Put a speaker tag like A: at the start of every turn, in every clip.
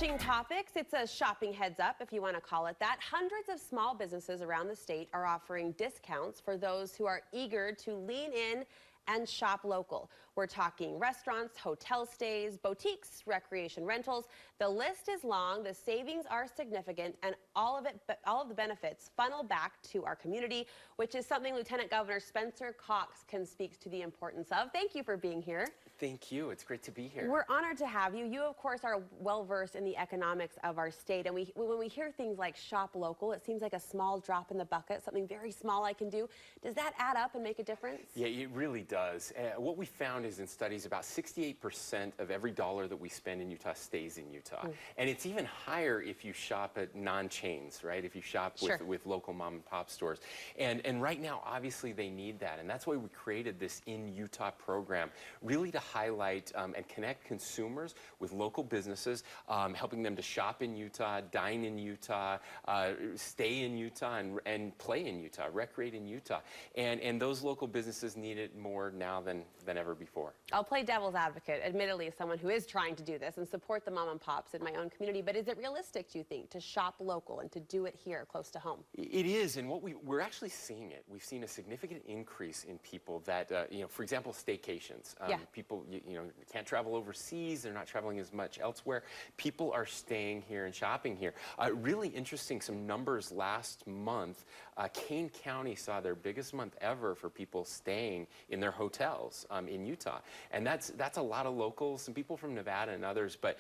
A: Switching topics, it's a shopping heads up, if you want to call it that. Hundreds of small businesses around the state are offering discounts for those who are eager to lean in and shop local. We're talking restaurants, hotel stays, boutiques, recreation rentals. The list is long, the savings are significant, and all of the benefits funnel back to our community, which is something Lieutenant Governor Spencer Cox can speak to the importance of. Thank you for being here.
B: Thank you. It's great to be here.
A: We're honored to have you. You, of course, are well-versed in the economics of our state. And when we hear things like shop local, it seems like a small drop in the bucket, something very small I can do. Does that add up and make a difference?
B: Yeah, it really does. What we found is in studies about 68% of every dollar that we spend in Utah stays in Utah. And it's even higher if you shop at non-chains, right? If you shop with local mom and pop stores. And right now, obviously, they need that. And that's why we created this In Utah program, really to highlight and connect consumers with local businesses, helping them to shop in Utah, dine in Utah, stay in Utah, and play in Utah, recreate in Utah. And those local businesses need it more now than ever before.
A: I'll play devil's advocate, admittedly, as someone who is trying to do this and support the mom and pops in my own community. But is it realistic, do you think, to shop local and to do it here close to home?
B: It is, and we're actually seeing it. We've seen a significant increase in people that, for example, staycations. People, can't travel overseas. They're not traveling as much elsewhere. People are staying here and shopping here. Really interesting, some numbers last month. Kane County saw their biggest month ever for people staying in their hotels in Utah. And that's a lot of locals, some people from Nevada and others. But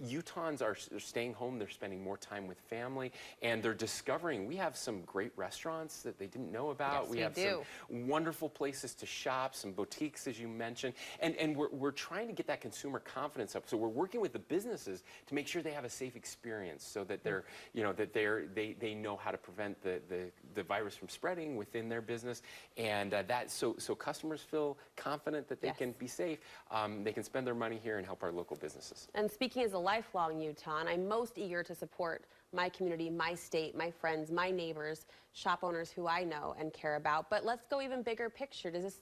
B: Utahns are staying home. They're spending more time with family. And they're discovering we have some great restaurants that they didn't know about.
A: Yes,
B: we have some wonderful places to shop, some boutiques, as you mentioned. And we're trying to get that consumer confidence up. So we're working with the businesses to make sure they have a safe experience so that they're, they know how to prevent the virus from spreading within their business. And so customers feel confident that they can be safe. They can spend their money here and help our local businesses.
A: And speaking as a lifelong Utahn, I'm most eager to support my community, my state, my friends, my neighbors, shop owners who I know and care about. But let's go even bigger picture. Does this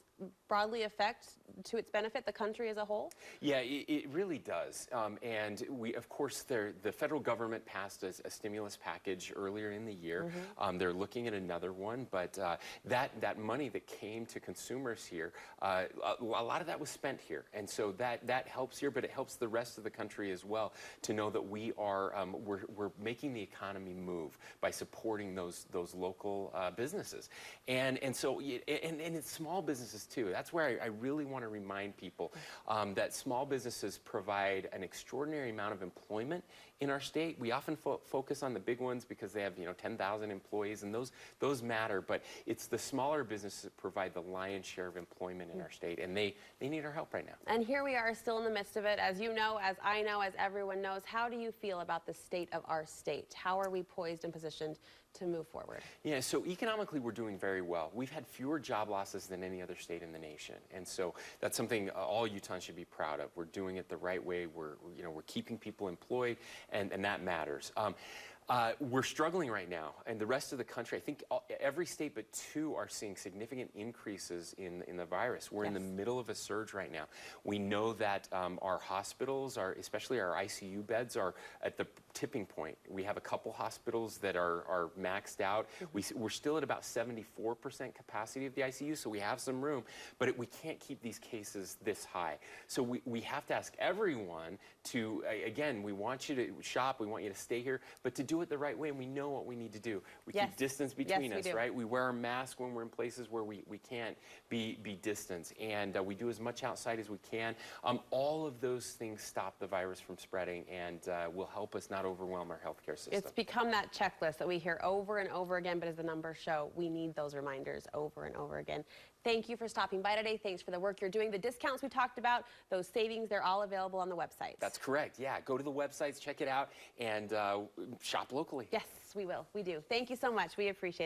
A: broadly affect, to its benefit, the country as a whole?
B: Yeah, it really does. And of course, the federal government passed a stimulus package earlier in the year. They're looking at another one, but that money that came to consumers here, a lot of that was spent here. And so that helps here, but it helps the rest of the country as well to know that we're making the economy move by supporting those local businesses. And it's small businesses too. That's where I really want to remind people that small businesses provide an extraordinary amount of employment in our state. We often focus on the big ones because they have 10,000 employees, and those matter. But it's the smaller businesses that provide the lion's share of employment in our state, and they need our help right now.
A: And here we are, still in the midst of it, as you know, as I know, as everyone knows. How do you feel about the state of our state? How are we poised and positioned to move forward?
B: Yeah, so economically we're doing very well. We've had fewer job losses than any other state in the nation, and so that's something all Utahns should be proud of. We're doing it the right way. We're keeping people employed, and that matters. We're struggling right now, and the rest of the country, I think every state but two are seeing significant increases in the virus. We're in the middle of a surge right now. We know that our hospitals, especially our ICU beds, are at the tipping point. We have a couple hospitals that are maxed out. We're still at about 74% capacity of the ICU, so we have some room, but we can't keep these cases this high. So we have to ask everyone to, again, we want you to shop, we want you to stay here, but to do it the right way, and we know what we need to do. We keep distance between us, right? We wear a mask when we're in places where we can't be distant, and we do as much outside as we can. All of those things stop the virus from spreading and will help us not overwhelm our healthcare system.
A: It's become that checklist that we hear over and over again, but as the numbers show, we need those reminders over and over again. Thank you for stopping by today. Thanks for the work you're doing. The discounts we talked about, those savings, they're all available on the website.
B: That's correct. Yeah, go to the websites, check it out, and shop locally.
A: Yes, we will. We do. Thank you so much. We appreciate it.